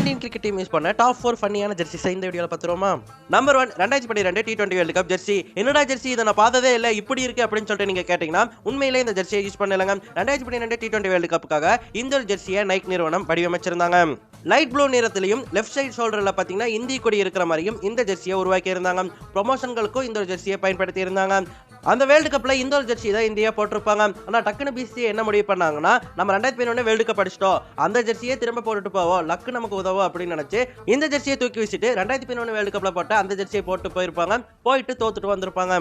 Indian cricket team use பண்ண top 4 ஃபன்னியான jerseys இந்த வீடியோல பாத்துருவோமா. Number 1 2012 T20 world cup jersey. என்னடா ஜெர்சி இதை நான் பார்த்ததே இல்ல இப்படி இருக்கு அப்படின்னு சொல்லிட்டு நீங்க கேட்டீங்கன்னா உண்மையிலே இந்த ஜெர்சியை யூஸ் பண்ணலங்க. 2012 T20 வேர்ல்ட் கப்புக்காக இந்த ஜெர்சியை நைக் நிறுவனம் வடிவமைச்சிருந்தாங்க. லைட் ப்ளூ நிறத்திலையும் லெஃப்ட் சைடு ஷோல்டர்ல பாத்தீங்கன்னா இந்திய கொடி இருக்கிற மாதிரியும் இந்த ஜெர்சியை உருவாக்கி இருந்தாங்க. ப்ரொமோஷன்களுக்கும் இந்த ஜெர்சியை பயன்படுத்தி இருந்தாங்க. அந்த வேர்ல்டு கப்ல இந்த ஒரு ஜெர்சி தான் இந்தியா போட்டிருப்பாங்க. ஆனா டக்குனு பிசி என்ன முடிவு பண்ணாங்கன்னா நம்ம 2011 வேர்ல்டு கப் அடிச்சிட்டோம், அந்த ஜெர்சியை திரும்ப போட்டுட்டு போவோம், லக்கு நமக்கு உதவும் அப்படின்னு நினைச்சு இந்த ஜெர்சியை தூக்கி வச்சுட்டு 2011 வேர்ல்டு கப்ல போட்ட அந்த ஜெர்சியை போட்டு போயிருப்பாங்க. போயிட்டு தோத்துட்டு வந்திருப்பாங்க.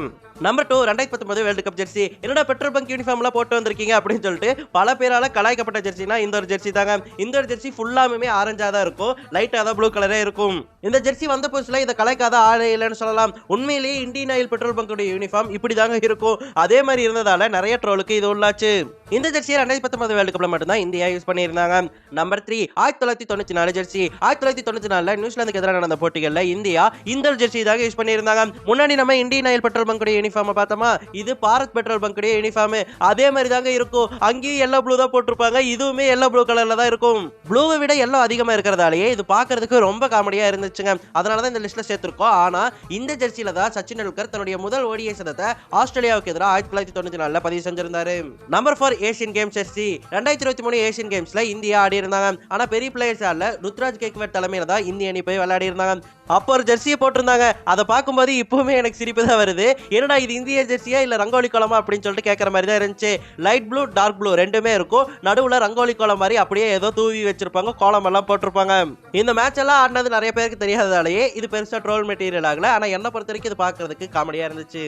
Number 2 2019 world cup Jersey. என்னோட பெட்ரோல் பங்க் யூனிஃபார்ம்ல போட்டு வந்திருக்கீங்க அப்படின்னு சொல்லிட்டு பல பேரால கலாய்க்கப்பட்ட ஜெர்சினா இந்த ஒரு ஜெர்சி தாங்க. இந்த ஒரு ஜெர்சி ஃபுல்லாமே ஆரஞ்சா தான் இருக்கும், லைட்டா தான் ப்ளூ கலரே இருக்கும். இந்த ஜெர்சி வந்த புதுசுல இதை கலாய்க்காத ஆளே இல்லைன்னு சொல்லலாம். உண்மையிலேயே இந்தியன் ஆயில் பெட்ரோல் பங்கோட யூனிஃபார்ம் இப்படிதான் இருக்கும். அதே மாதிரி இருந்ததால நிறைய ட்ரோலுக்கு இது உள்ளாச்சு. இந்த ஜெர்சியை 2019 வேர்ல்டு கப்ல மட்டும்தான் இந்தியா யூஸ் பண்ணியிருந்தாங்க. Number 3 1994 Jersey. 1994 நியூசிலாந்துக்கு எதிராக நடந்த போட்டிகள்ல இந்தியா இந்த ஜெர்சி தான் யூஸ் பண்ணியிருந்தாங்க. முன்னாடி நம்ம இந்தியன் ஆயில் பெட்ரோல் பங்கோட யூனிஃபார்ம் பார்த்தோமா, இது பாரத் பெட்ரோல் பங்கோட யூனிஃபார்ம். அதே மாதிரி தாங்க இருக்கும். அங்கேயும் எல்லோ ப்ளூ தான் போட்டிருப்பாங்க, இதுவுமே எல்லோ ப்ளூ கலர்ல தான் இருக்கும். ப்ளூவை விட எல்லோ அதிகமா இருக்கிறதாலேயே இது பார்க்கிறதுக்கு ரொம்ப காமெடியா இருந்துச்சுங்க. அதனாலதான் இந்த லிஸ்ட்ல சேர்த்திருக்கோம். ஆனா இந்த ஜெர்சியில தான் சச்சின் டெண்டுல்கர் தன்னுடைய முதல் ஓடிஐ சதத்தை ஆஸ்திரேலியாவுக்கு எதிராக 1994 பதிவு செஞ்சிருந்தாரு. Number 4 Asian games jersey. 2023 Asian கேம்ஸ்ல இந்தியா ஆடி இருந்தாங்க. ஆனா பெரிய பிளேயர்ஸ் ஆல ருத்ராஜ் கேக்வர்ட் தலைமையில தான் இந்திய அணி போய் விளையாடி இருந்தாங்க. அப்போ ஒரு ஜெர்சியை போட்டிருந்தாங்க. அதை பார்க்கும்போது இப்பவுமே எனக்கு சிரிப்பு தான் வருது. என்னடா இது இந்திய ஜெர்சியா இல்ல ரங்கோலி கோலமா அப்படின்னு சொல்லிட்டு கேட்கற மாதிரி தான் இருந்துச்சு. லைட் ப்ளூ டார்க் ப்ளூ ரெண்டுமே இருக்கும். நடுவுல ரங்கோலி கோலம் மாதிரி அப்படியே ஏதோ தூவி வச்சிருப்பாங்க, கோலம் எல்லாம் போட்டிருப்பாங்க. இந்த மேட்ச் எல்லாம் ஆடினது நிறைய பேருக்கு தெரியாததாலேயே இது பெருசா ட்ரோல் மெட்டீரியல் ஆகல. ஆனா என்ன பொறுத்த வரைக்கும் இது பார்க்கிறதுக்கு காமெடியா இருந்துச்சு.